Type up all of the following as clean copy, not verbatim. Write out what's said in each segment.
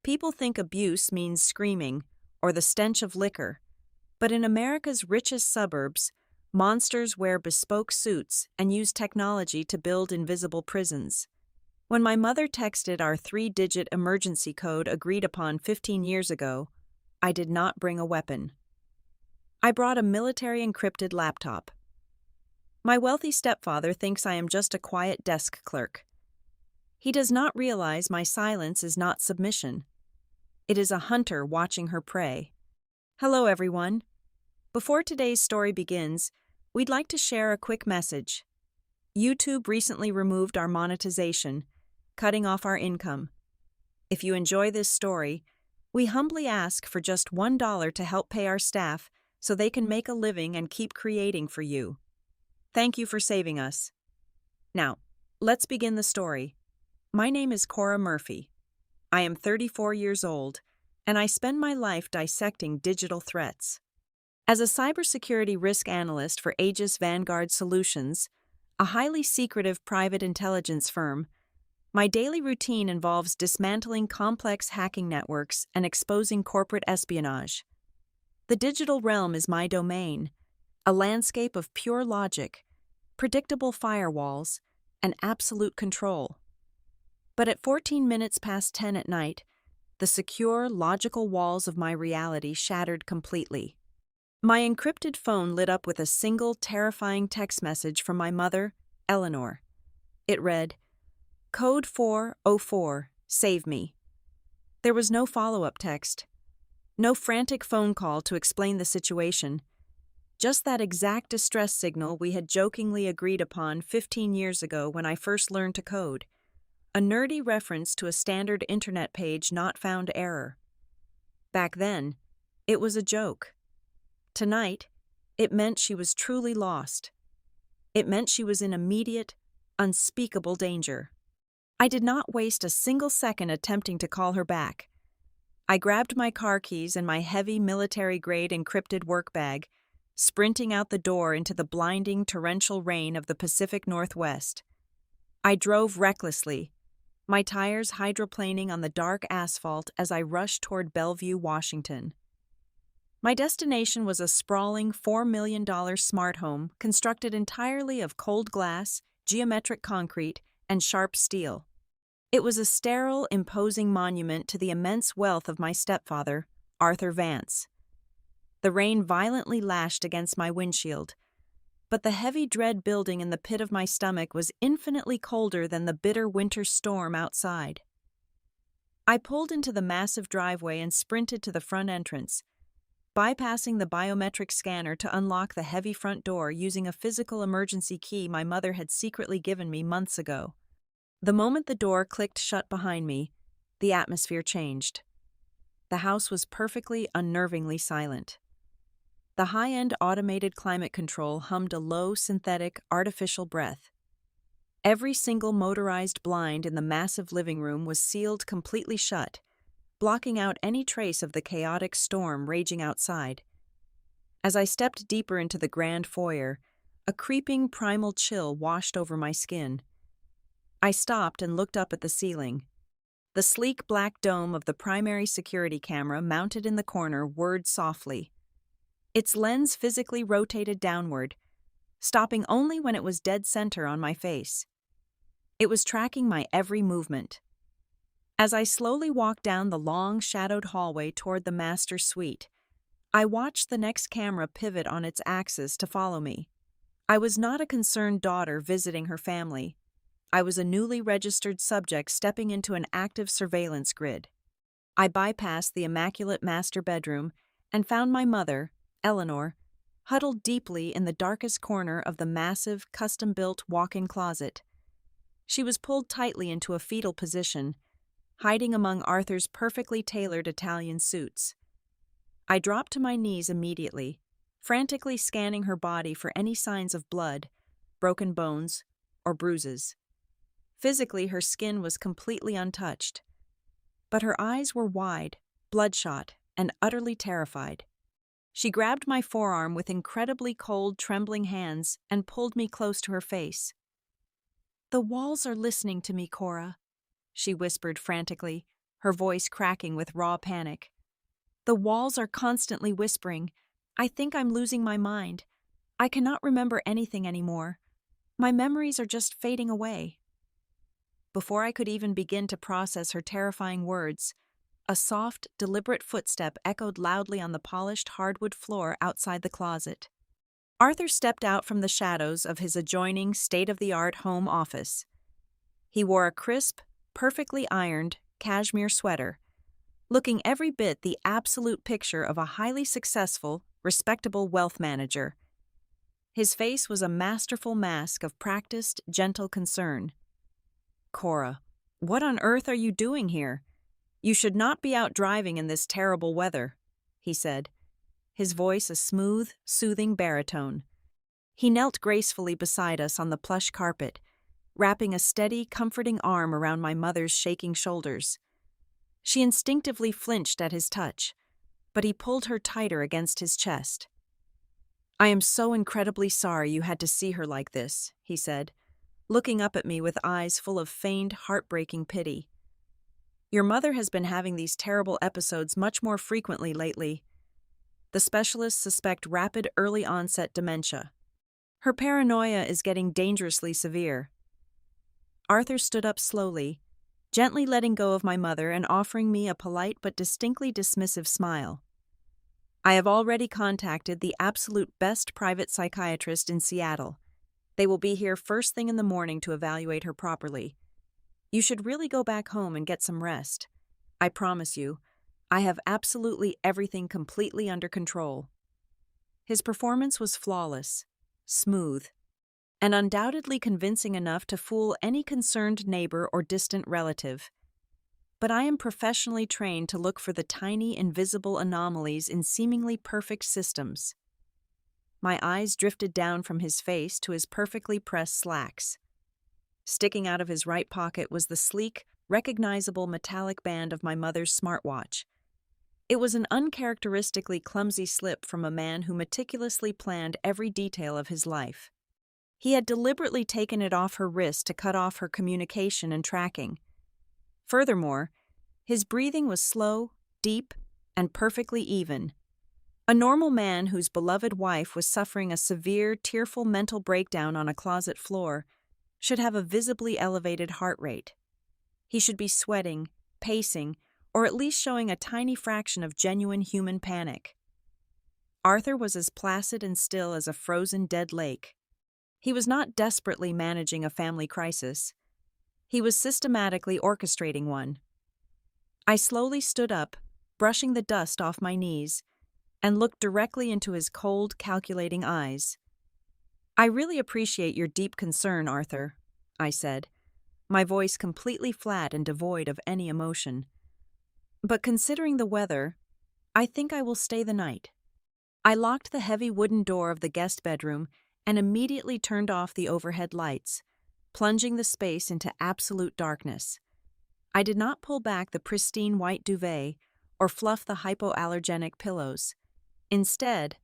People think abuse means screaming or the stench of liquor, but in America's richest suburbs, monsters wear bespoke suits and use technology to build invisible prisons. When my mother texted our 3-digit emergency code agreed upon 15 years ago, I did not bring a weapon. I brought a military encrypted laptop. My wealthy stepfather thinks I am just a quiet desk clerk. He does not realize my silence is not submission. It is a hunter watching her prey. Hello, everyone. Before today's story begins, we'd like to share a quick message. YouTube recently removed our monetization, cutting off our income. If you enjoy this story, we humbly ask for just $1 to help pay our staff so they can make a living and keep creating for you. Thank you for saving us. Now, let's begin the story. My name is Cora Murphy. I am 34 years old, and I spend my life dissecting digital threats. As a cybersecurity risk analyst for Aegis Vanguard Solutions, a highly secretive private intelligence firm, my daily routine involves dismantling complex hacking networks and exposing corporate espionage. The digital realm is my domain, a landscape of pure logic, predictable firewalls, and absolute control. But at 14 minutes past 10 at night, the secure, logical walls of my reality shattered completely. My encrypted phone lit up with a single terrifying text message from my mother, Eleanor. It read, "Code 404, save me." There was no follow-up text, no frantic phone call to explain the situation, just that exact distress signal we had jokingly agreed upon 15 years ago when I first learned to code. A nerdy reference to a standard internet page not found error. Back then, it was a joke. Tonight, it meant she was truly lost. It meant she was in immediate, unspeakable danger. I did not waste a single second attempting to call her back. I grabbed my car keys and my heavy military-grade encrypted work bag, sprinting out the door into the blinding torrential rain of the Pacific Northwest. I drove recklessly, my tires hydroplaning on the dark asphalt as I rushed toward Bellevue, Washington. My destination was a sprawling $4 million smart home constructed entirely of cold glass, geometric concrete, and sharp steel. It was a sterile, imposing monument to the immense wealth of my stepfather, Arthur Vance. The rain violently lashed against my windshield, but the heavy dread building in the pit of my stomach was infinitely colder than the bitter winter storm outside. I pulled into the massive driveway and sprinted to the front entrance, bypassing the biometric scanner to unlock the heavy front door using a physical emergency key my mother had secretly given me months ago. The moment the door clicked shut behind me, the atmosphere changed. The house was perfectly, unnervingly silent. The high-end automated climate control hummed a low, synthetic, artificial breath. Every single motorized blind in the massive living room was sealed completely shut, blocking out any trace of the chaotic storm raging outside. As I stepped deeper into the grand foyer, a creeping primal chill washed over my skin. I stopped and looked up at the ceiling. The sleek black dome of the primary security camera mounted in the corner whirred softly. Its lens physically rotated downward, stopping only when it was dead center on my face. It was tracking my every movement. As I slowly walked down the long, shadowed hallway toward the master suite, I watched the next camera pivot on its axis to follow me. I was not a concerned daughter visiting her family. I was a newly registered subject stepping into an active surveillance grid. I bypassed the immaculate master bedroom and found my mother, Eleanor, huddled deeply in the darkest corner of the massive, custom-built walk-in closet. She was pulled tightly into a fetal position, hiding among Arthur's perfectly tailored Italian suits. I dropped to my knees immediately, frantically scanning her body for any signs of blood, broken bones, or bruises. Physically, her skin was completely untouched, but her eyes were wide, bloodshot, and utterly terrified. She grabbed my forearm with incredibly cold, trembling hands and pulled me close to her face. "The walls are listening to me, Cora," she whispered frantically, her voice cracking with raw panic. "The walls are constantly whispering. I think I'm losing my mind. I cannot remember anything anymore. My memories are just fading away." Before I could even begin to process her terrifying words, a soft, deliberate footstep echoed loudly on the polished hardwood floor outside the closet. Arthur stepped out from the shadows of his adjoining state-of-the-art home office. He wore a crisp, perfectly ironed cashmere sweater, looking every bit the absolute picture of a highly successful, respectable wealth manager. His face was a masterful mask of practiced, gentle concern. "Cora, what on earth are you doing here? You should not be out driving in this terrible weather," he said, his voice a smooth, soothing baritone. He knelt gracefully beside us on the plush carpet, wrapping a steady, comforting arm around my mother's shaking shoulders. She instinctively flinched at his touch, but he pulled her tighter against his chest. "I am so incredibly sorry you had to see her like this," he said, looking up at me with eyes full of feigned, heartbreaking pity. "Your mother has been having these terrible episodes much more frequently lately. The specialists suspect rapid early-onset dementia. Her paranoia is getting dangerously severe." Arthur stood up slowly, gently letting go of my mother and offering me a polite but distinctly dismissive smile. "I have already contacted the absolute best private psychiatrist in Seattle. They will be here first thing in the morning to evaluate her properly. You should really go back home and get some rest. I promise you, I have absolutely everything completely under control." His performance was flawless, smooth, and undoubtedly convincing enough to fool any concerned neighbor or distant relative. But I am professionally trained to look for the tiny, invisible anomalies in seemingly perfect systems. My eyes drifted down from his face to his perfectly pressed slacks. Sticking out of his right pocket was the sleek, recognizable metallic band of my mother's smartwatch. It was an uncharacteristically clumsy slip from a man who meticulously planned every detail of his life. He had deliberately taken it off her wrist to cut off her communication and tracking. Furthermore, his breathing was slow, deep, and perfectly even. A normal man whose beloved wife was suffering a severe, tearful mental breakdown on a closet floor should have a visibly elevated heart rate. He should be sweating, pacing, or at least showing a tiny fraction of genuine human panic. Arthur was as placid and still as a frozen dead lake. He was not desperately managing a family crisis. He was systematically orchestrating one. I slowly stood up, brushing the dust off my knees, and looked directly into his cold, calculating eyes. "I really appreciate your deep concern, Arthur," I said, my voice completely flat and devoid of any emotion. "But considering the weather, I think I will stay the night." I locked the heavy wooden door of the guest bedroom and immediately turned off the overhead lights, plunging the space into absolute darkness. I did not pull back the pristine white duvet or fluff the hypoallergenic pillows. Instead,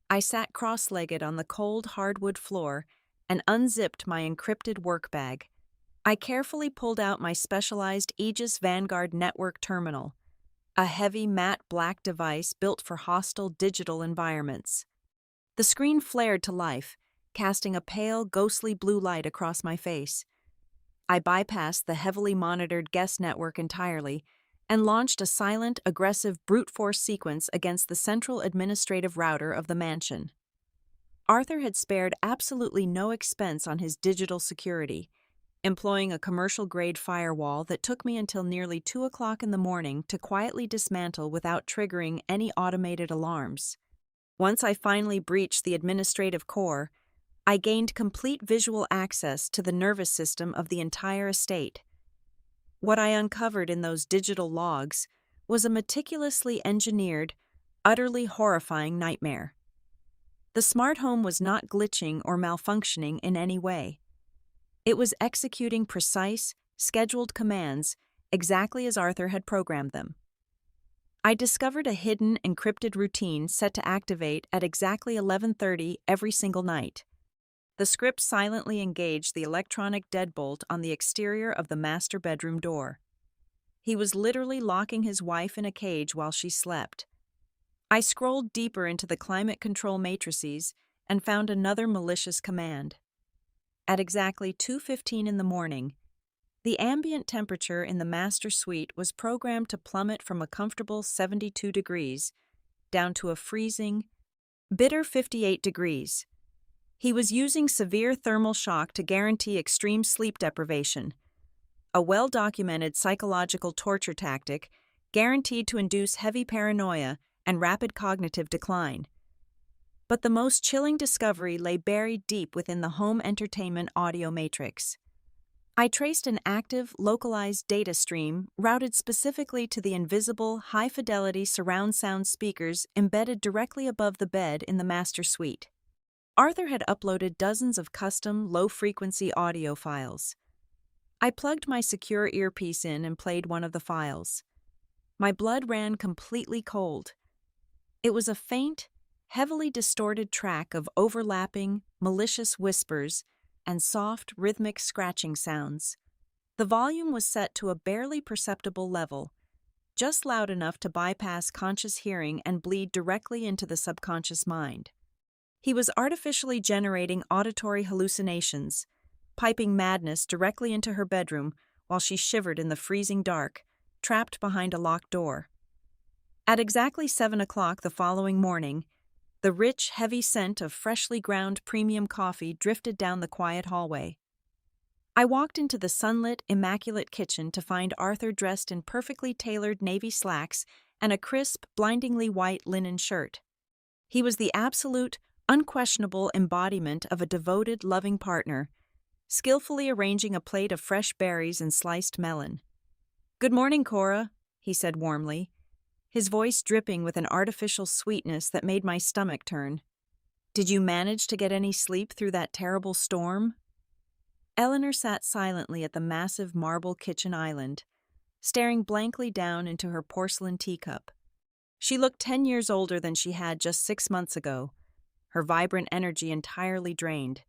I sat cross-legged on the cold hardwood floor and unzipped my encrypted work bag. I carefully pulled out my specialized Aegis Vanguard network terminal, a heavy matte black device built for hostile digital environments. The screen flared to life, casting a pale, ghostly blue light across my face. I bypassed the heavily monitored guest network entirely and launched a silent, aggressive brute force sequence against the central administrative router of the mansion. Arthur had spared absolutely no expense on his digital security, employing a commercial-grade firewall that took me until nearly 2 o'clock in the morning to quietly dismantle without triggering any automated alarms. Once I finally breached the administrative core, I gained complete visual access to the nervous system of the entire estate. What I uncovered in those digital logs was a meticulously engineered, utterly horrifying nightmare. The smart home was not glitching or malfunctioning in any way. It was executing precise, scheduled commands exactly as Arthur had programmed them. I discovered a hidden, encrypted routine set to activate at exactly 11:30 every single night. The script silently engaged the electronic deadbolt on the exterior of the master bedroom door. He was literally locking his wife in a cage while she slept. I scrolled deeper into the climate control matrices and found another malicious command. At exactly 2:15 in the morning, the ambient temperature in the master suite was programmed to plummet from a comfortable 72 degrees down to a freezing, bitter 58 degrees. He was using severe thermal shock to guarantee extreme sleep deprivation, a well-documented psychological torture tactic guaranteed to induce heavy paranoia and rapid cognitive decline. But the most chilling discovery lay buried deep within the home entertainment audio matrix. I traced an active, localized data stream routed specifically to the invisible, high-fidelity surround sound speakers embedded directly above the bed in the master suite. Arthur had uploaded dozens of custom, low-frequency audio files. I plugged my secure earpiece in and played one of the files. My blood ran completely cold. It was a faint, heavily distorted track of overlapping, malicious whispers and soft, rhythmic scratching sounds. The volume was set to a barely perceptible level, just loud enough to bypass conscious hearing and bleed directly into the subconscious mind. He was artificially generating auditory hallucinations, piping madness directly into her bedroom while she shivered in the freezing dark, trapped behind a locked door. At exactly 7 o'clock the following morning, the rich, heavy scent of freshly ground premium coffee drifted down the quiet hallway. I walked into the sunlit, immaculate kitchen to find Arthur dressed in perfectly tailored navy slacks and a crisp, blindingly white linen shirt. He was the absolute, unquestionable embodiment of a devoted, loving partner, skillfully arranging a plate of fresh berries and sliced melon. "Good morning, Cora," he said warmly, his voice dripping with an artificial sweetness that made my stomach turn. "Did you manage to get any sleep through that terrible storm?" Eleanor sat silently at the massive marble kitchen island, staring blankly down into her porcelain teacup. She looked 10 years older than she had just 6 months ago, her vibrant energy entirely drained.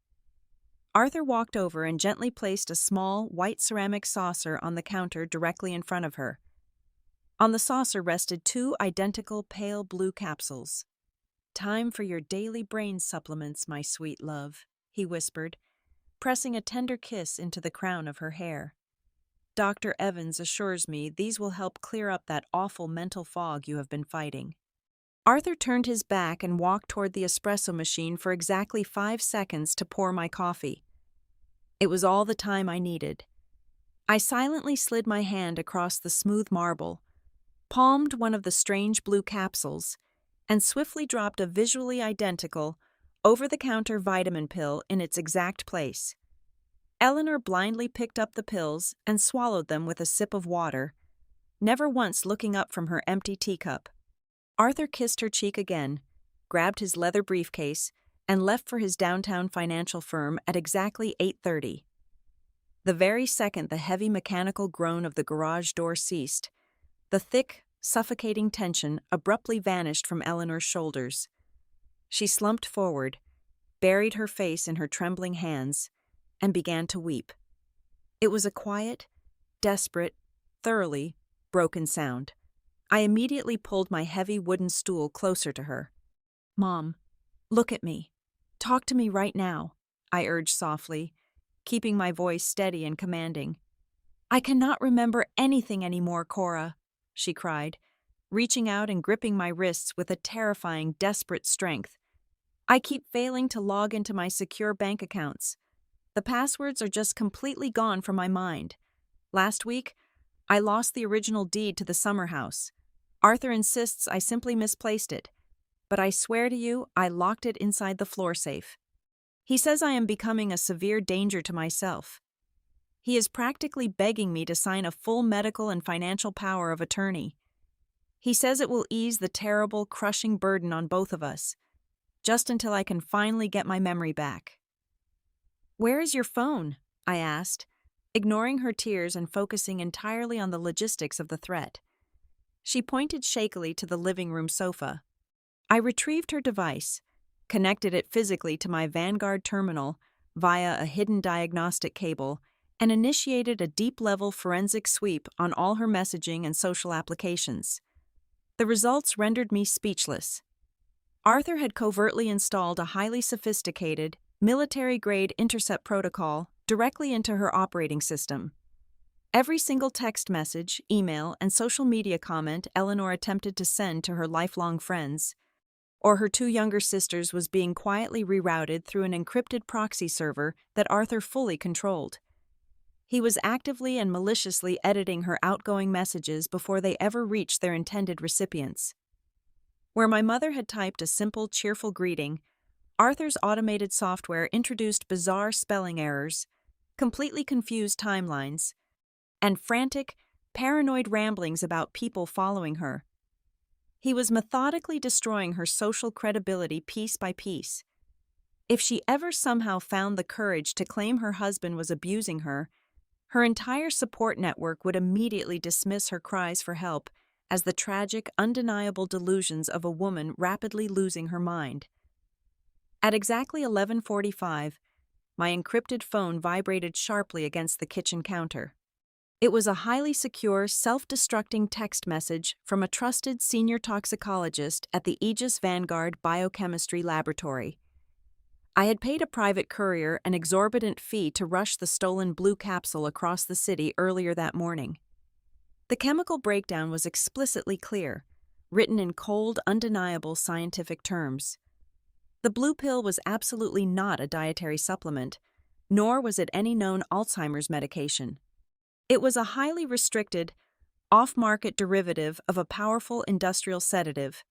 Arthur walked over and gently placed a small, white ceramic saucer on the counter directly in front of her. On the saucer rested 2 identical pale blue capsules. "Time for your daily brain supplements, my sweet love," he whispered, pressing a tender kiss into the crown of her hair. "Dr. Evans assures me these will help clear up that awful mental fog you have been fighting." Arthur turned his back and walked toward the espresso machine for exactly 5 seconds to pour my coffee. It was all the time I needed. I silently slid my hand across the smooth marble, palmed one of the strange blue capsules, and swiftly dropped a visually identical, over-the-counter vitamin pill in its exact place. Eleanor blindly picked up the pills and swallowed them with a sip of water, never once looking up from her empty teacup. Arthur kissed her cheek again, grabbed his leather briefcase, and left for his downtown financial firm at exactly 8:30. The very second the heavy mechanical groan of the garage door ceased, the thick, suffocating tension abruptly vanished from Eleanor's shoulders. She slumped forward, buried her face in her trembling hands, and began to weep. It was a quiet, desperate, thoroughly broken sound. I immediately pulled my heavy wooden stool closer to her. "Mom, look at me. Talk to me right now," I urged softly, keeping my voice steady and commanding. "I cannot remember anything anymore, Cora," she cried, reaching out and gripping my wrists with a terrifying, desperate strength. "I keep failing to log into my secure bank accounts. The passwords are just completely gone from my mind. Last week, I lost the original deed to the summer house. Arthur insists I simply misplaced it, but I swear to you I locked it inside the floor safe. He says I am becoming a severe danger to myself. He is practically begging me to sign a full medical and financial power of attorney. He says it will ease the terrible, crushing burden on both of us, just until I can finally get my memory back." "Where is your phone?" I asked, ignoring her tears and focusing entirely on the logistics of the threat. She pointed shakily to the living room sofa. I retrieved her device, connected it physically to my Vanguard terminal via a hidden diagnostic cable, and initiated a deep-level forensic sweep on all her messaging and social applications. The results rendered me speechless. Arthur had covertly installed a highly sophisticated, military-grade intercept protocol directly into her operating system. Every single text message, email, and social media comment Eleanor attempted to send to her lifelong friends, or her two younger sisters, was being quietly rerouted through an encrypted proxy server that Arthur fully controlled. He was actively and maliciously editing her outgoing messages before they ever reached their intended recipients. Where my mother had typed a simple, cheerful greeting, Arthur's automated software introduced bizarre spelling errors, completely confused timelines, and frantic, paranoid ramblings about people following her. He was methodically destroying her social credibility piece by piece. If she ever somehow found the courage to claim her husband was abusing her, her entire support network would immediately dismiss her cries for help as the tragic, undeniable delusions of a woman rapidly losing her mind. At exactly 11:45, my encrypted phone vibrated sharply against the kitchen counter. It was a highly secure, self-destructing text message from a trusted senior toxicologist at the Aegis Vanguard Biochemistry Laboratory. I had paid a private courier an exorbitant fee to rush the stolen blue capsule across the city earlier that morning. The chemical breakdown was explicitly clear, written in cold, undeniable scientific terms. The blue pill was absolutely not a dietary supplement, nor was it any known Alzheimer's medication. It was a highly restricted, off-market derivative of a powerful industrial sedative,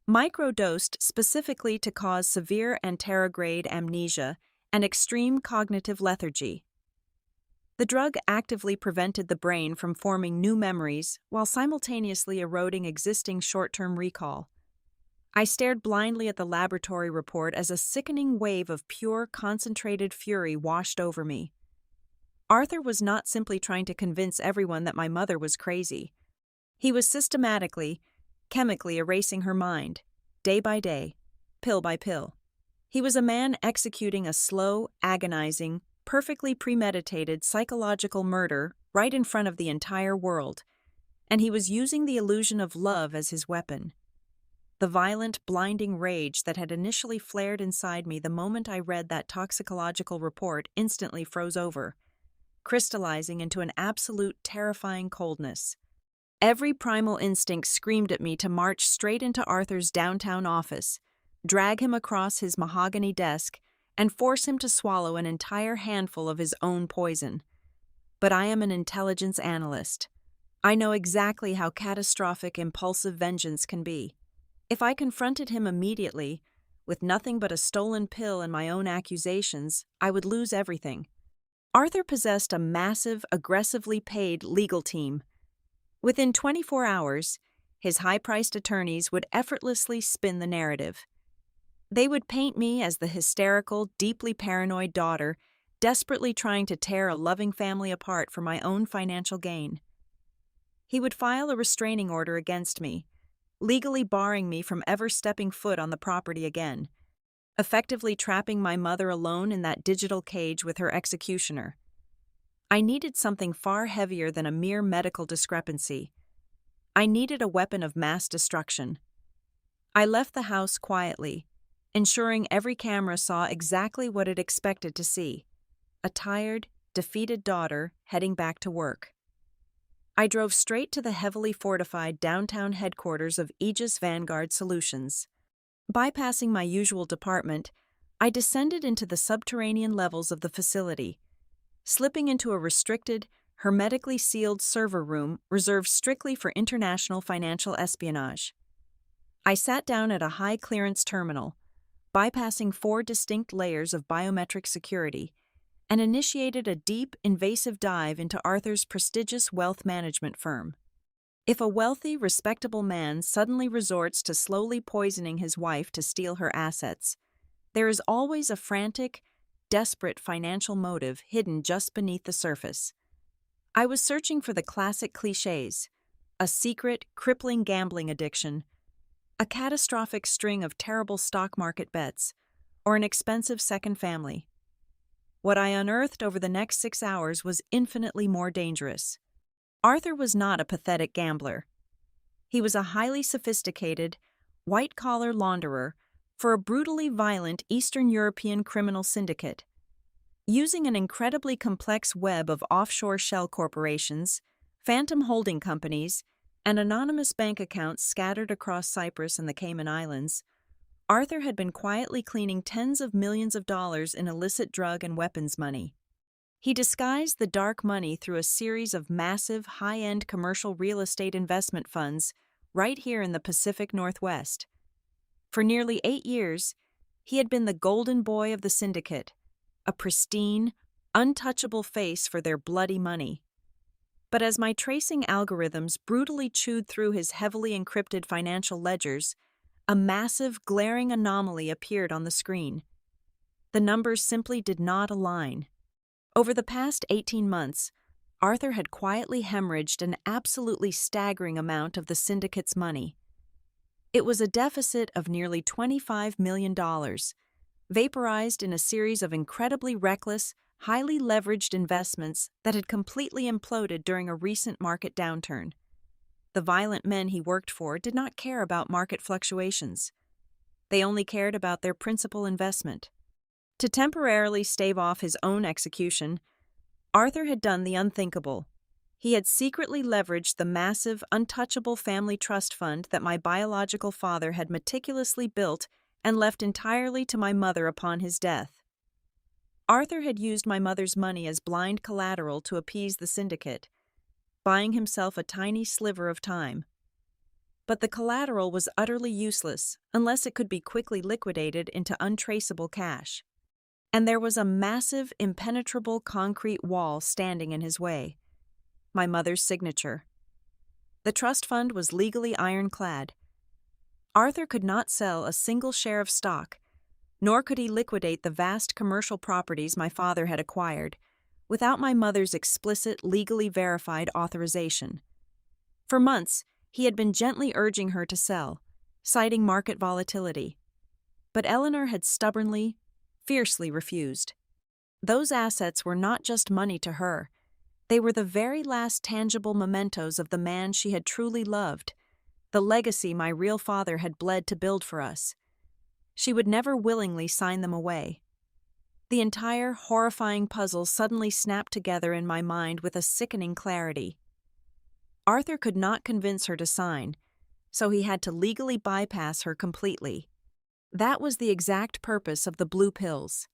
microdosed specifically to cause severe anterograde amnesia and extreme cognitive lethargy. The drug actively prevented the brain from forming new memories while simultaneously eroding existing short-term recall. I stared blindly at the laboratory report as a sickening wave of pure, concentrated fury washed over me. Arthur was not simply trying to convince everyone that my mother was crazy. He was systematically, chemically erasing her mind, day by day, pill by pill. He was a man executing a slow, agonizing, perfectly premeditated psychological murder right in front of the entire world, and he was using the illusion of love as his weapon. The violent, blinding rage that had initially flared inside me the moment I read that toxicological report instantly froze over, crystallizing into an absolute terrifying coldness. Every primal instinct screamed at me to march straight into Arthur's downtown office, drag him across his mahogany desk, and force him to swallow an entire handful of his own poison. But I am an intelligence analyst. I know exactly how catastrophic impulsive vengeance can be. If I confronted him immediately, with nothing but a stolen pill and my own accusations, I would lose everything. Arthur possessed a massive, aggressively paid legal team. Within 24 hours, his high-priced attorneys would effortlessly spin the narrative. They would paint me as the hysterical, deeply paranoid daughter, desperately trying to tear a loving family apart for my own financial gain. He would file a restraining order against me, legally barring me from ever stepping foot on the property again, effectively trapping my mother alone in that digital cage with her executioner. I needed something far heavier than a mere medical discrepancy. I needed a weapon of mass destruction. I left the house quietly, ensuring every camera saw exactly what it expected to see: a tired, defeated daughter heading back to work. I drove straight to the heavily fortified downtown headquarters of Aegis Vanguard Solutions. Bypassing my usual department, I descended into the subterranean levels of the facility, slipping into a restricted, hermetically sealed server room reserved strictly for international financial espionage. I sat down at a high-clearance terminal, bypassing 4 distinct layers of biometric security, and initiated a deep, invasive dive into Arthur's prestigious wealth management firm. If a wealthy, respectable man suddenly resorts to slowly poisoning his wife to steal her assets, there is always a frantic, desperate financial motive hidden just beneath the surface. I was searching for the classic clichés: a secret, crippling gambling addiction, a catastrophic string of terrible stock market bets, or an expensive second family. What I unearthed over the next 6 hours was infinitely more dangerous. Arthur was not a pathetic gambler. He was a highly sophisticated, white-collar launderer for a brutally violent Eastern European criminal syndicate. Using an incredibly complex web of offshore shell corporations, phantom holding companies, and anonymous bank accounts scattered across Cyprus and the Cayman Islands, Arthur had been quietly cleaning tens of millions of dollars in illicit drug and weapons money. He disguised the dark money through a series of massive, high-end commercial real estate investment funds right here in the Pacific Northwest. For nearly 8 years, he had been the golden boy of the syndicate, a pristine, untouchable face for their bloody money. But as my tracing algorithms brutally chewed through his heavily encrypted financial ledgers, a massive, glaring anomaly appeared on the screen. The numbers simply did not align. Over the past 18 months, Arthur had quietly hemorrhaged an absolutely staggering amount of the syndicate's money. It was a deficit of nearly $25 million, vaporized in a series of incredibly reckless, highly leveraged investments that had completely imploded during a recent market downturn. The violent men he worked for did not care about market fluctuations. They only cared about their principal investment. To temporarily stave off his own execution, Arthur had done the unthinkable. He had secretly leveraged the massive, untouchable family trust fund that my biological father had meticulously built and left entirely to my mother upon his death. Arthur had used my mother's money as blind collateral to appease the syndicate, buying himself a tiny sliver of time. But the collateral was utterly useless unless it could be quickly liquidated into untraceable cash. And there was a massive, impenetrable concrete wall standing in his way: my mother's signature. The trust fund was legally ironclad. Arthur could not sell a single share of stock, nor could he liquidate the vast commercial properties my father had acquired, without my mother's explicit, legally verified authorization. For months, he had been gently urging her to sell, citing market volatility. But Eleanor had stubbornly, fiercely refused. Those assets were not just money to her. They were the very last tangible mementos of the man she had truly loved, the legacy my real father had bled to build for us. She would never willingly sign them away. The entire horrifying puzzle suddenly snapped together in my mind with a sickening clarity. Arthur could not convince her to sign, so he had to legally bypass her completely. That was the exact purpose of the blue pills.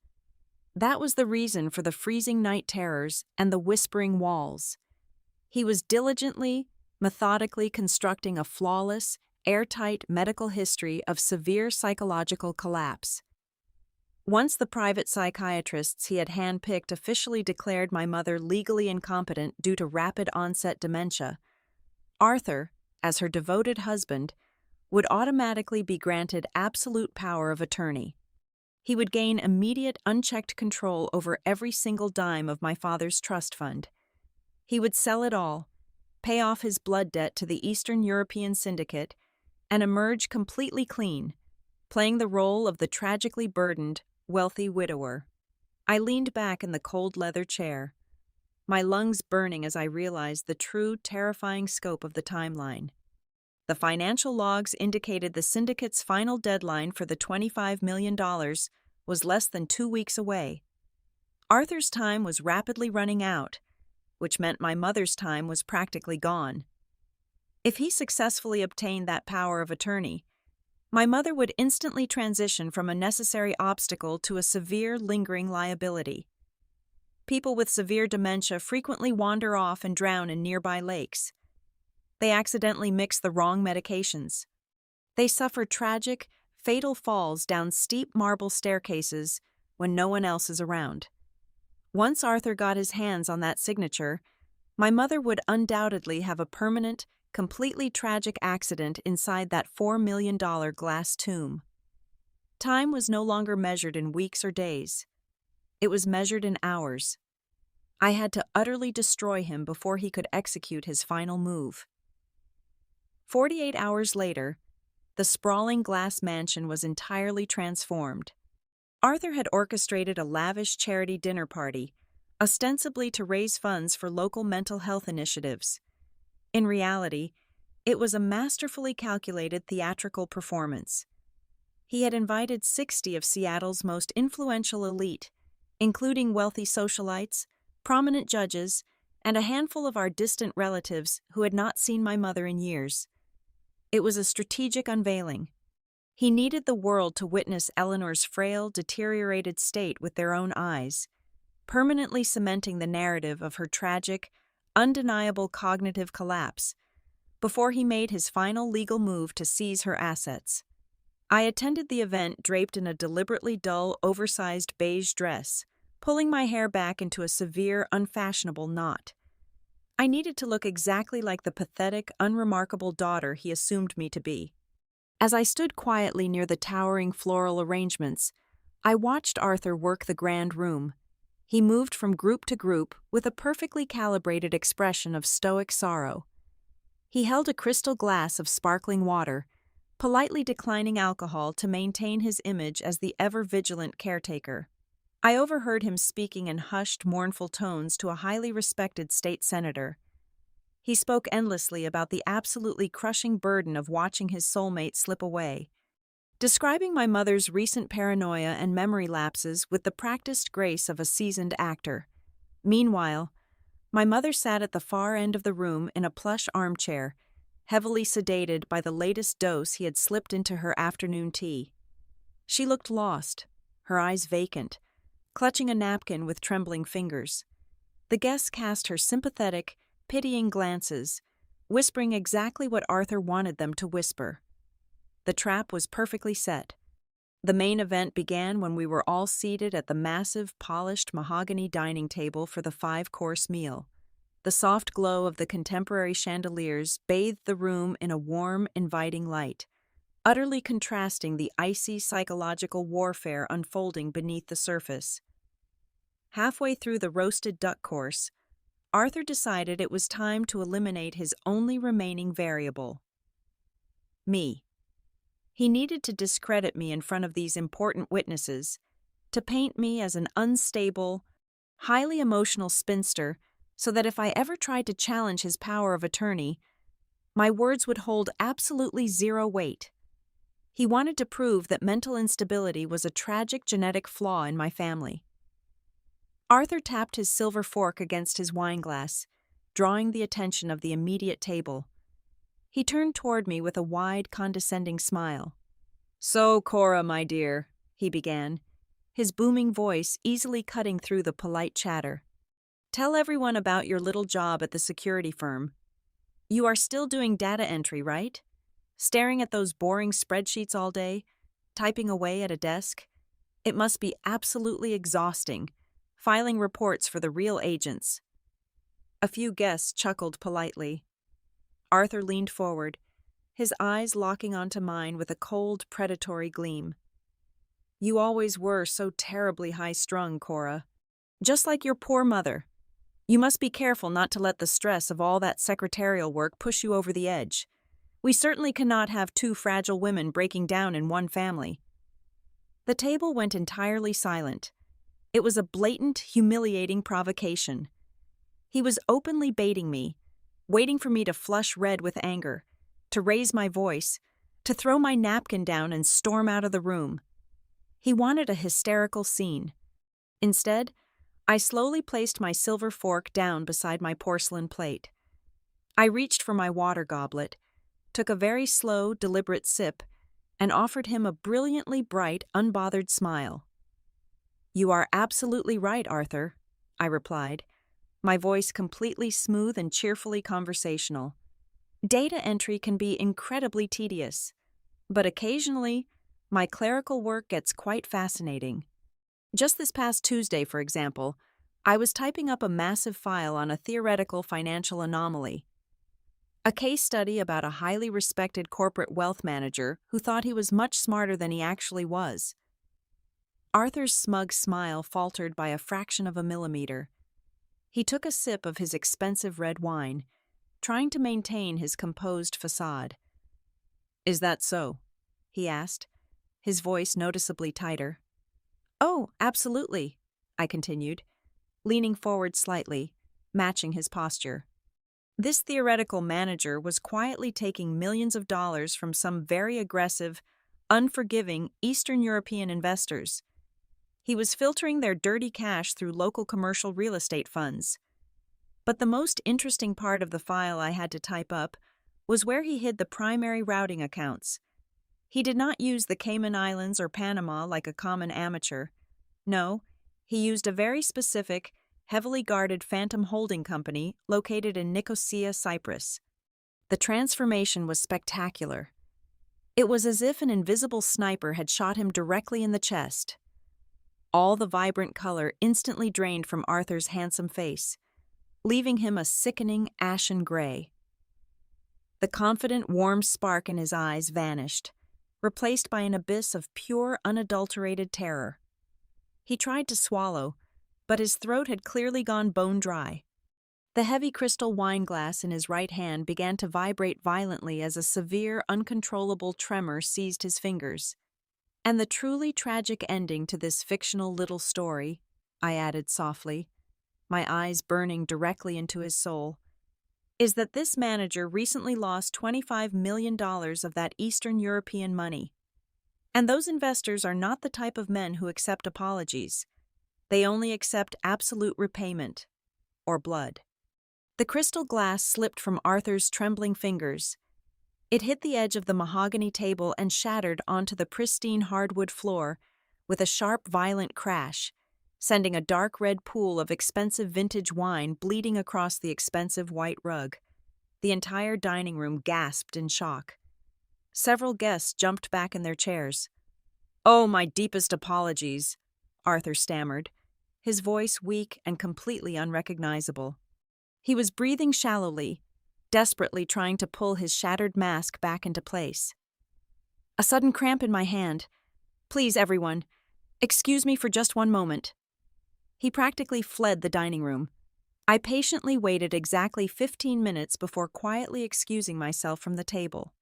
That was the reason for the freezing night terrors and the whispering walls. He was diligently, methodically constructing a flawless, airtight medical history of severe psychological collapse. Once the private psychiatrists he had handpicked officially declared my mother legally incompetent due to rapid onset dementia, Arthur, as her devoted husband, would automatically be granted absolute power of attorney. He would gain immediate, unchecked control over every single dime of my father's trust fund. He would sell it all, pay off his blood debt to the Eastern European syndicate, and emerge completely clean, playing the role of the tragically burdened, wealthy widower. I leaned back in the cold leather chair, my lungs burning as I realized the true, terrifying scope of the timeline. The financial logs indicated the syndicate's final deadline for the $25 million was less than 2 weeks away. Arthur's time was rapidly running out, which meant my mother's time was practically gone. If he successfully obtained that power of attorney, my mother would instantly transition from a necessary obstacle to a severe, lingering liability. People with severe dementia frequently wander off and drown in nearby lakes. They accidentally mix the wrong medications. They suffer tragic, fatal falls down steep marble staircases when no one else is around. Once Arthur got his hands on that signature, my mother would undoubtedly have a permanent, completely tragic accident inside that $4 million glass tomb. Time was no longer measured in weeks or days. It was measured in hours. I had to utterly destroy him before he could execute his final move. 48 hours later, the sprawling glass mansion was entirely transformed. Arthur had orchestrated a lavish charity dinner party, ostensibly to raise funds for local mental health initiatives. In reality, it was a masterfully calculated theatrical performance. He had invited 60 of Seattle's most influential elite, including wealthy socialites, prominent judges, and a handful of our distant relatives who had not seen my mother in years. It was a strategic unveiling. He needed the world to witness Eleanor's frail, deteriorated state with their own eyes, permanently cementing the narrative of her tragic, undeniable cognitive collapse, before he made his final legal move to seize her assets. I attended the event draped in a deliberately dull, oversized beige dress, pulling my hair back into a severe, unfashionable knot. I needed to look exactly like the pathetic, unremarkable daughter he assumed me to be. As I stood quietly near the towering floral arrangements, I watched Arthur work the grand room. He moved from group to group with a perfectly calibrated expression of stoic sorrow. He held a crystal glass of sparkling water, politely declining alcohol to maintain his image as the ever-vigilant caretaker. I overheard him speaking in hushed, mournful tones to a highly respected state senator. He spoke endlessly about the absolutely crushing burden of watching his soulmate slip away, describing my mother's recent paranoia and memory lapses with the practiced grace of a seasoned actor. Meanwhile, my mother sat at the far end of the room in a plush armchair, heavily sedated by the latest dose he had slipped into her afternoon tea. She looked lost, her eyes vacant, clutching a napkin with trembling fingers. The guests cast her sympathetic, pitying glances, whispering exactly what Arthur wanted them to whisper. The trap was perfectly set. The main event began when we were all seated at the massive, polished mahogany dining table for the 5-course meal. The soft glow of the contemporary chandeliers bathed the room in a warm, inviting light, utterly contrasting the icy psychological warfare unfolding beneath the surface. Halfway through the roasted duck course, Arthur decided it was time to eliminate his only remaining variable: me. He needed to discredit me in front of these important witnesses, to paint me as an unstable, highly emotional spinster, so that if I ever tried to challenge his power of attorney, my words would hold absolutely zero weight. He wanted to prove that mental instability was a tragic genetic flaw in my family. Arthur tapped his silver fork against his wineglass, drawing the attention of the immediate table. He turned toward me with a wide, condescending smile. "So, Cora, my dear," he began, his booming voice easily cutting through the polite chatter. "Tell everyone about your little job at the security firm. You are still doing data entry, right? Staring at those boring spreadsheets all day, typing away at a desk? It must be absolutely exhausting, filing reports for the real agents." A few guests chuckled politely. Arthur leaned forward, his eyes locking onto mine with a cold, predatory gleam. "You always were so terribly high-strung, Cora. Just like your poor mother. You must be careful not to let the stress of all that secretarial work push you over the edge. We certainly cannot have 2 fragile women breaking down in one family." The table went entirely silent. It was a blatant, humiliating provocation. He was openly baiting me, waiting for me to flush red with anger, to raise my voice, to throw my napkin down and storm out of the room. He wanted a hysterical scene. Instead, I slowly placed my silver fork down beside my porcelain plate. I reached for my water goblet, took a very slow, deliberate sip, and offered him a brilliantly bright, unbothered smile. "You are absolutely right, Arthur," I replied, my voice completely smooth and cheerfully conversational. "Data entry can be incredibly tedious, but occasionally, my clerical work gets quite fascinating. Just this past Tuesday, for example, I was typing up a massive file on a theoretical financial anomaly. A case study about a highly respected corporate wealth manager who thought he was much smarter than he actually was." Arthur's smug smile faltered by a fraction of a millimeter. He took a sip of his expensive red wine, trying to maintain his composed facade. "Is that so?" he asked, his voice noticeably tighter. Oh, absolutely, I continued, leaning forward slightly, matching his posture. This theoretical manager was quietly taking millions of dollars from some very aggressive, unforgiving Eastern European investors. He was filtering their dirty cash through local commercial real estate funds. But the most interesting part of the file I had to type up was where he hid the primary routing accounts. He did not use the Cayman Islands or Panama like a common amateur. No, he used a very specific, heavily guarded phantom holding company located in Nicosia, Cyprus. The transformation was spectacular. It was as if an invisible sniper had shot him directly in the chest. All the vibrant color instantly drained from Arthur's handsome face, leaving him a sickening ashen gray. The confident, warm spark in his eyes vanished, replaced by an abyss of pure, unadulterated terror. He tried to swallow, but his throat had clearly gone bone dry. The heavy crystal wine glass in his right hand began to vibrate violently as a severe, uncontrollable tremor seized his fingers. And the truly tragic ending to this fictional little story, I added softly, my eyes burning directly into his soul, is that this manager recently lost $25 million of that Eastern European money. And those investors are not the type of men who accept apologies. They only accept absolute repayment, or blood. The crystal glass slipped from Arthur's trembling fingers. It hit the edge of the mahogany table and shattered onto the pristine hardwood floor with a sharp, violent crash, sending a dark red pool of expensive vintage wine bleeding across the expensive white rug. The entire dining room gasped in shock. Several guests jumped back in their chairs. "Oh, my deepest apologies," Arthur stammered, his voice weak and completely unrecognizable. He was breathing shallowly, desperately trying to pull his shattered mask back into place. A sudden cramp in my hand. "Please, everyone, excuse me for just one moment." He practically fled the dining room. I patiently waited exactly 15 minutes before quietly excusing myself from the table.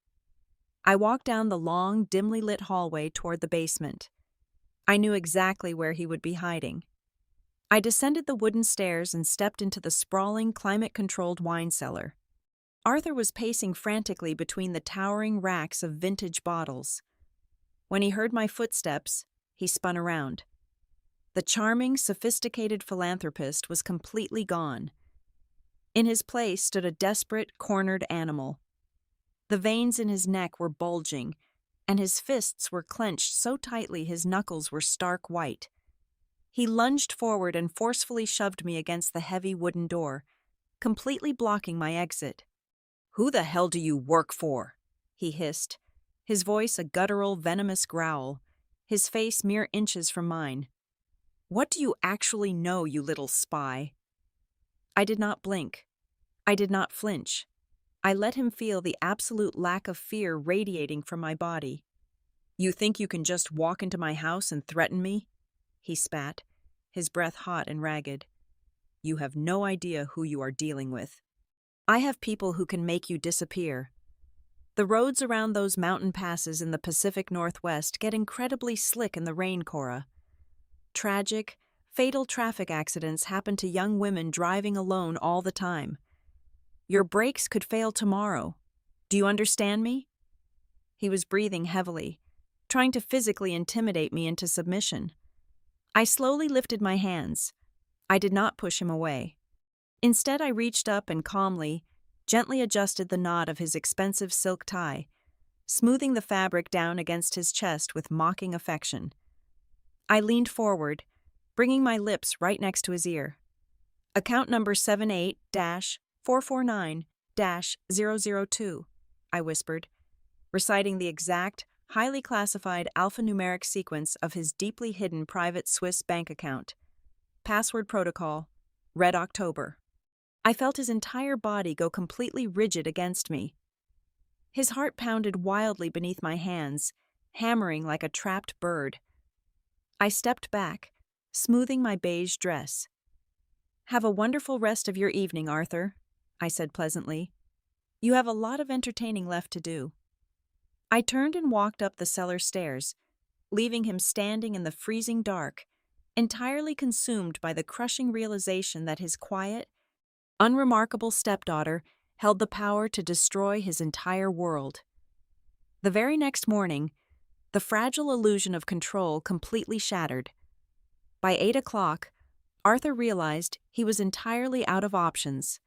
I walked down the long, dimly lit hallway toward the basement. I knew exactly where he would be hiding. I descended the wooden stairs and stepped into the sprawling, climate-controlled wine cellar. Arthur was pacing frantically between the towering racks of vintage bottles. When he heard my footsteps, he spun around. The charming, sophisticated philanthropist was completely gone. In his place stood a desperate, cornered animal. The veins in his neck were bulging, and his fists were clenched so tightly his knuckles were stark white. He lunged forward and forcefully shoved me against the heavy wooden door, completely blocking my exit. "Who the hell do you work for?" he hissed, his voice a guttural, venomous growl, his face mere inches from mine. "What do you actually know, you little spy?" I did not blink. I did not flinch. I let him feel the absolute lack of fear radiating from my body. "You think you can just walk into my house and threaten me?" he spat, his breath hot and ragged. "You have no idea who you are dealing with. I have people who can make you disappear. The roads around those mountain passes in the Pacific Northwest get incredibly slick in the rain, Cora. Tragic, fatal traffic accidents happen to young women driving alone all the time. Your brakes could fail tomorrow. Do you understand me?" He was breathing heavily, trying to physically intimidate me into submission. I slowly lifted my hands. I did not push him away. Instead, I reached up and calmly, gently adjusted the knot of his expensive silk tie, smoothing the fabric down against his chest with mocking affection. I leaned forward, bringing my lips right next to his ear. "Account number 78-449-002, I whispered, reciting the exact, highly classified alphanumeric sequence of his deeply hidden private Swiss bank account. Password protocol, Red October. I felt his entire body go completely rigid against me. His heart pounded wildly beneath my hands, hammering like a trapped bird. I stepped back, smoothing my beige dress. "Have a wonderful rest of your evening, Arthur," I said pleasantly. "You have a lot of entertaining left to do." I turned and walked up the cellar stairs, leaving him standing in the freezing dark, entirely consumed by the crushing realization that his quiet, unremarkable stepdaughter held the power to destroy his entire world. The very next morning, the fragile illusion of control completely shattered. By 8 o'clock, Arthur realized he was entirely out of options.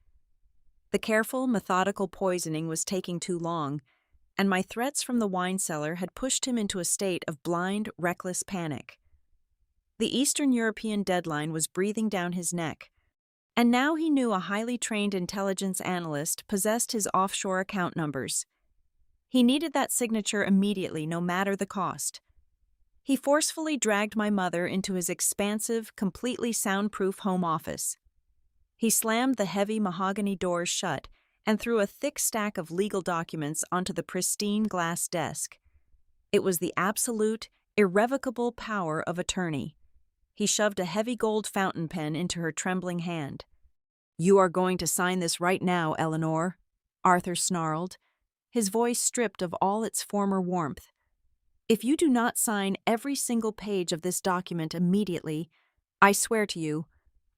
The careful, methodical poisoning was taking too long, and my threats from the wine cellar had pushed him into a state of blind, reckless panic. The Eastern European deadline was breathing down his neck, and now he knew a highly trained intelligence analyst possessed his offshore account numbers. He needed that signature immediately, no matter the cost. He forcefully dragged my mother into his expansive, completely soundproof home office. He slammed the heavy mahogany doors shut and threw a thick stack of legal documents onto the pristine glass desk. It was the absolute, irrevocable power of attorney. He shoved a heavy gold fountain pen into her trembling hand. "You are going to sign this right now, Eleanor," Arthur snarled, his voice stripped of all its former warmth. "If you do not sign every single page of this document immediately, I swear to you,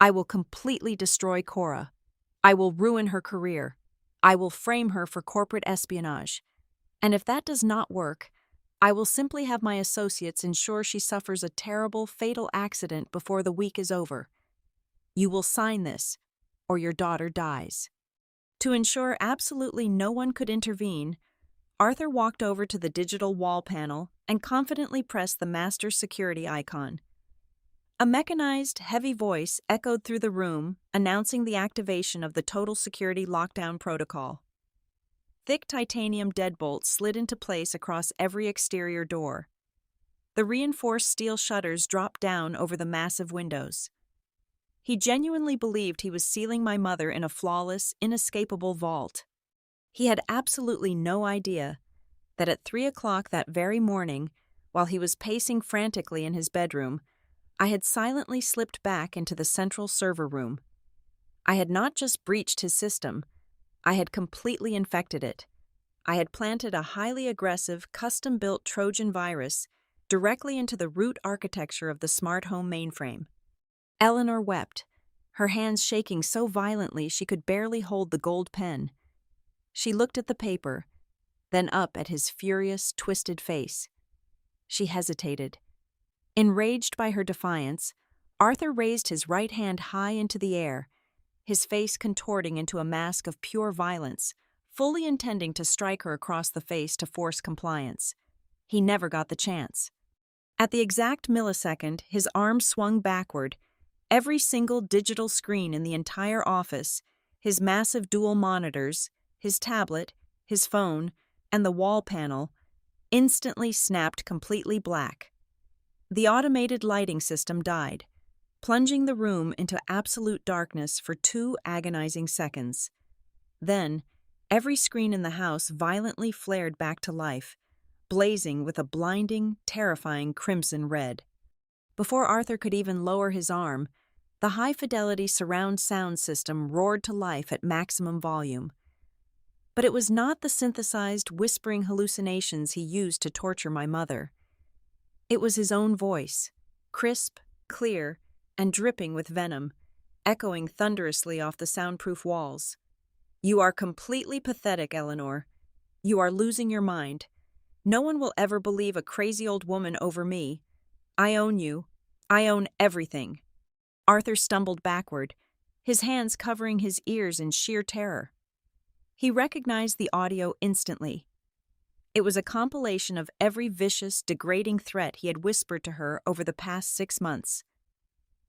I will completely destroy Cora. I will ruin her career. I will frame her for corporate espionage. And if that does not work, I will simply have my associates ensure she suffers a terrible, fatal accident before the week is over. You will sign this, or your daughter dies." To ensure absolutely no one could intervene, Arthur walked over to the digital wall panel and confidently pressed the master security icon. A mechanized, heavy voice echoed through the room, announcing the activation of the total security lockdown protocol. Thick titanium deadbolts slid into place across every exterior door. The reinforced steel shutters dropped down over the massive windows. He genuinely believed he was sealing my mother in a flawless, inescapable vault. He had absolutely no idea that at 3 o'clock that very morning, while he was pacing frantically in his bedroom, I had silently slipped back into the central server room. I had not just breached his system, I had completely infected it. I had planted a highly aggressive, custom-built Trojan virus directly into the root architecture of the smart home mainframe. Eleanor wept, her hands shaking so violently she could barely hold the gold pen. She looked at the paper, then up at his furious, twisted face. She hesitated. Enraged by her defiance, Arthur raised his right hand high into the air, his face contorting into a mask of pure violence, fully intending to strike her across the face to force compliance. He never got the chance. At the exact millisecond, his arm swung backward. Every single digital screen in the entire office, his massive dual monitors, his tablet, his phone, and the wall panel, instantly snapped completely black. The automated lighting system died, plunging the room into absolute darkness for 2 agonizing seconds. Then, every screen in the house violently flared back to life, blazing with a blinding, terrifying crimson red. Before Arthur could even lower his arm, the high-fidelity surround sound system roared to life at maximum volume. But it was not the synthesized, whispering hallucinations he used to torture my mother. It was his own voice, crisp, clear, and dripping with venom, echoing thunderously off the soundproof walls. "You are completely pathetic, Eleanor. You are losing your mind. No one will ever believe a crazy old woman over me. I own you. I own everything." Arthur stumbled backward, his hands covering his ears in sheer terror. He recognized the audio instantly. It was a compilation of every vicious, degrading threat he had whispered to her over the past 6 months.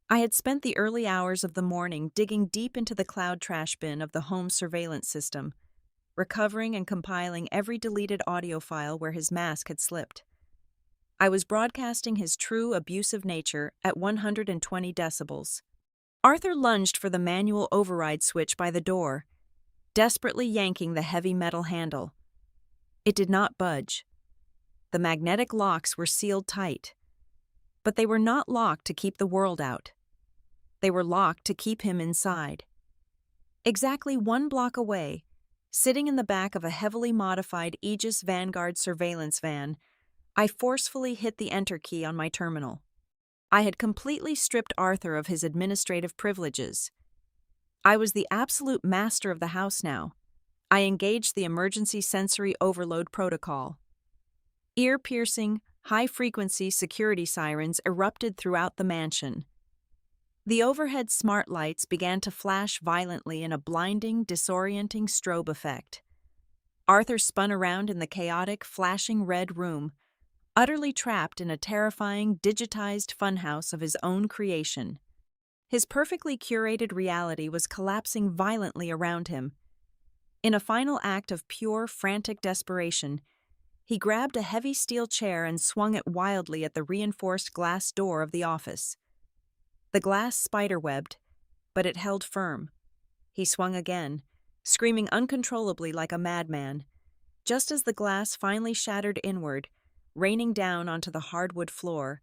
I had spent the early hours of the morning digging deep into the cloud trash bin of the home surveillance system, recovering and compiling every deleted audio file where his mask had slipped. I was broadcasting his true abusive nature at 120 decibels. Arthur lunged for the manual override switch by the door, desperately yanking the heavy metal handle. It did not budge. The magnetic locks were sealed tight. But they were not locked to keep the world out. They were locked to keep him inside. Exactly 1 block away, sitting in the back of a heavily modified Aegis Vanguard surveillance van, I forcefully hit the enter key on my terminal. I had completely stripped Arthur of his administrative privileges. I was the absolute master of the house now. I engaged the emergency sensory overload protocol. Ear-piercing, high-frequency security sirens erupted throughout the mansion. The overhead smart lights began to flash violently in a blinding, disorienting strobe effect. Arthur spun around in the chaotic, flashing red room, utterly trapped in a terrifying, digitized funhouse of his own creation. His perfectly curated reality was collapsing violently around him. In a final act of pure, frantic desperation, he grabbed a heavy steel chair and swung it wildly at the reinforced glass door of the office. The glass spiderwebbed, but it held firm. He swung again, screaming uncontrollably like a madman. Just as the glass finally shattered inward, raining down onto the hardwood floor,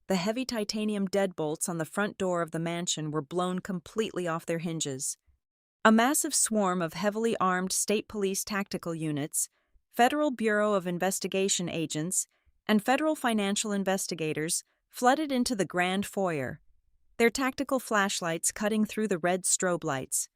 the heavy titanium deadbolts on the front door of the mansion were blown completely off their hinges. A massive swarm of heavily armed state police tactical units, Federal Bureau of Investigation agents, and federal financial investigators flooded into the grand foyer, their tactical flashlights cutting through the red strobe lights.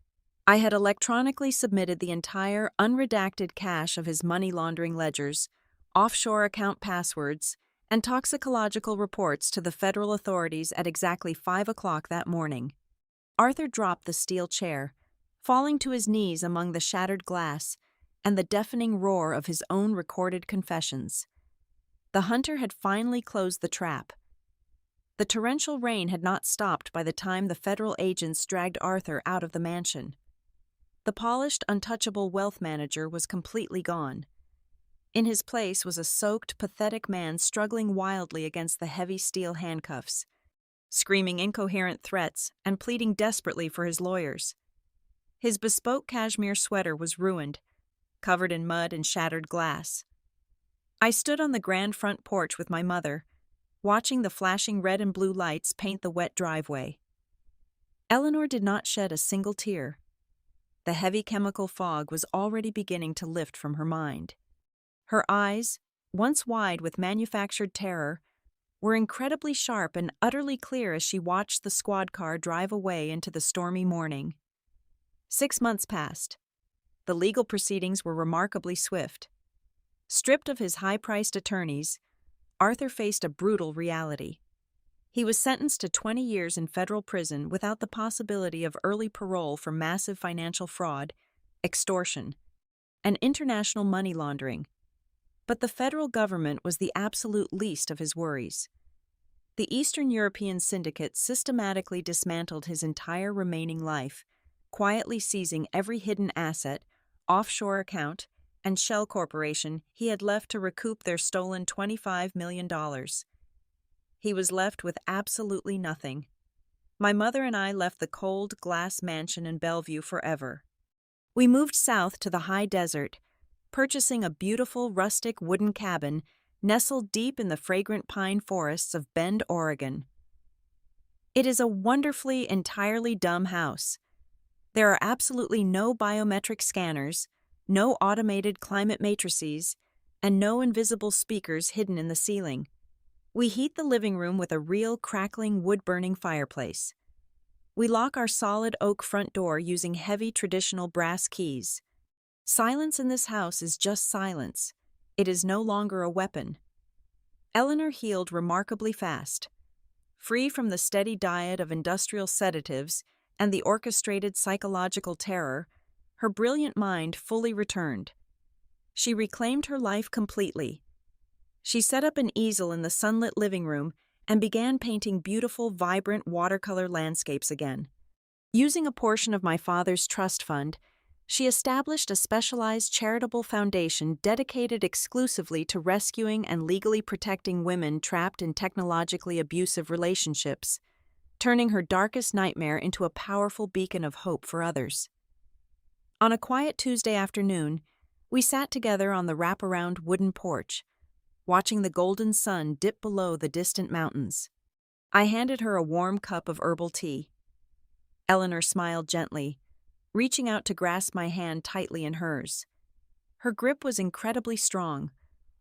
I had electronically submitted the entire unredacted cache of his money laundering ledgers, offshore account passwords, and toxicological reports to the federal authorities at exactly 5 o'clock that morning. Arthur dropped the steel chair, falling to his knees among the shattered glass and the deafening roar of his own recorded confessions. The hunter had finally closed the trap. The torrential rain had not stopped by the time the federal agents dragged Arthur out of the mansion. The polished, untouchable wealth manager was completely gone. In his place was a soaked, pathetic man struggling wildly against the heavy steel handcuffs, screaming incoherent threats and pleading desperately for his lawyers. His bespoke cashmere sweater was ruined, covered in mud and shattered glass. I stood on the grand front porch with my mother, watching the flashing red and blue lights paint the wet driveway. Eleanor did not shed a single tear. The heavy chemical fog was already beginning to lift from her mind. Her eyes, once wide with manufactured terror, were incredibly sharp and utterly clear as she watched the squad car drive away into the stormy morning. 6 months passed. The legal proceedings were remarkably swift. Stripped of his high-priced attorneys, Arthur faced a brutal reality. He was sentenced to 20 years in federal prison without the possibility of early parole for massive financial fraud, extortion, and international money laundering. But the federal government was the absolute least of his worries. The Eastern European syndicate systematically dismantled his entire remaining life, quietly seizing every hidden asset, offshore account, and shell corporation he had left to recoup their stolen $25 million. He was left with absolutely nothing. My mother and I left the cold, glass mansion in Bellevue forever. We moved south to the high desert, purchasing a beautiful rustic wooden cabin nestled deep in the fragrant pine forests of Bend, Oregon. It is a wonderfully, entirely dumb house. There are absolutely no biometric scanners, no automated climate matrices, and no invisible speakers hidden in the ceiling. We heat the living room with a real crackling wood-burning fireplace. We lock our solid oak front door using heavy traditional brass keys. Silence in this house is just silence. It is no longer a weapon. Eleanor healed remarkably fast. Free from the steady diet of industrial sedatives and the orchestrated psychological terror, her brilliant mind fully returned. She reclaimed her life completely. She set up an easel in the sunlit living room and began painting beautiful, vibrant watercolor landscapes again. Using a portion of my father's trust fund, she established a specialized charitable foundation dedicated exclusively to rescuing and legally protecting women trapped in technologically abusive relationships, turning her darkest nightmare into a powerful beacon of hope for others. On a quiet Tuesday afternoon, we sat together on the wraparound wooden porch, watching the golden sun dip below the distant mountains. I handed her a warm cup of herbal tea. Eleanor smiled gently, reaching out to grasp my hand tightly in hers. Her grip was incredibly strong,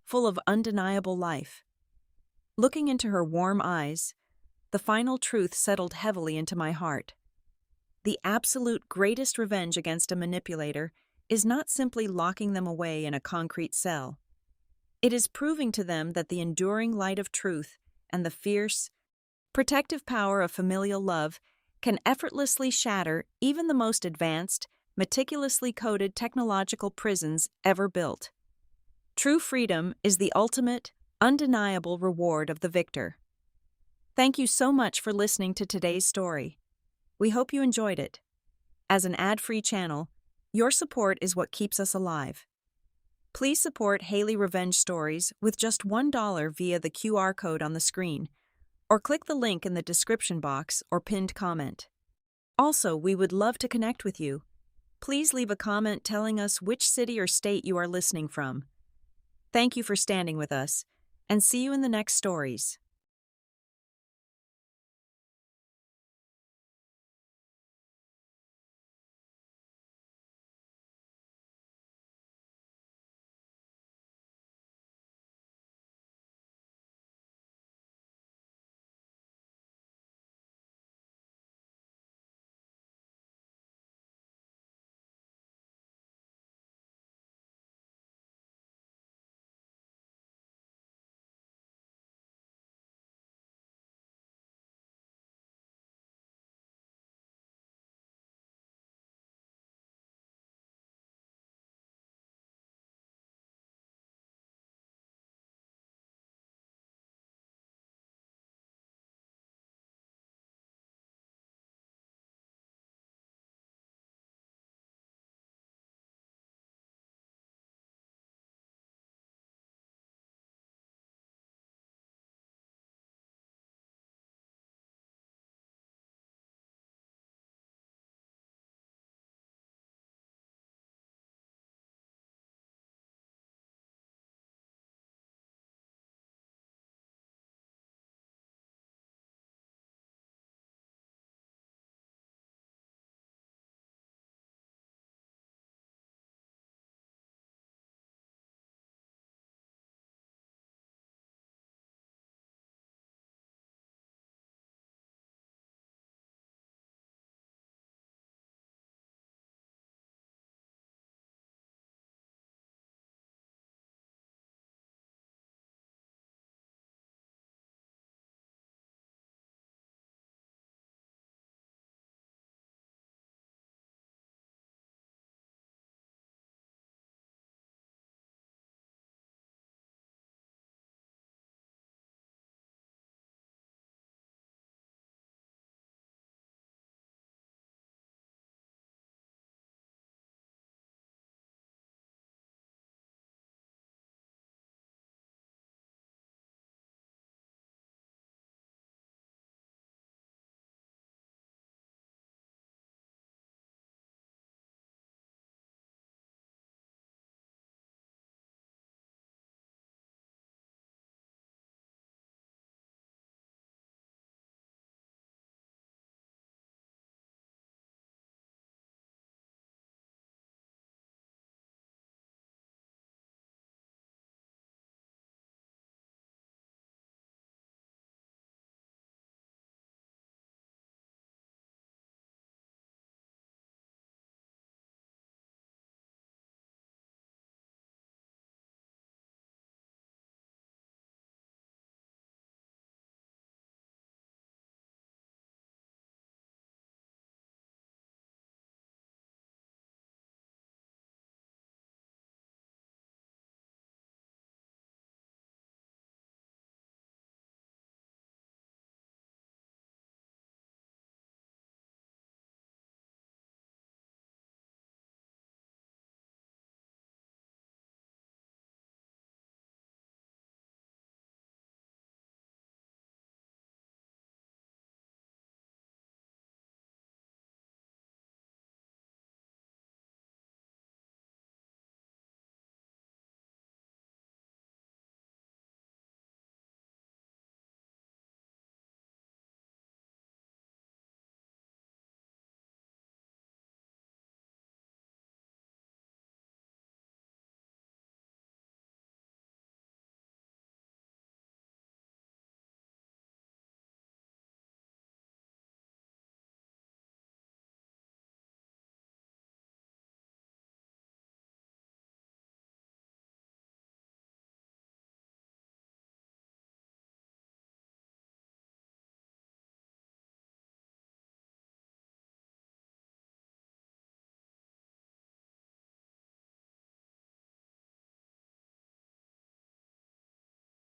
full of undeniable life. Looking into her warm eyes, the final truth settled heavily into my heart. The absolute greatest revenge against a manipulator is not simply locking them away in a concrete cell. It is proving to them that the enduring light of truth and the fierce, protective power of familial love can effortlessly shatter even the most advanced, meticulously coded technological prisons ever built. True freedom is the ultimate, undeniable reward of the victor. Thank you so much for listening to today's story. We hope you enjoyed it. As an ad-free channel, your support is what keeps us alive. Please support Haley Revenge Stories with just $1 via the QR code on the screen, or click the link in the description box or pinned comment. Also, we would love to connect with you. Please leave a comment telling us which city or state you are listening from. Thank you for standing with us, and see you in the next stories.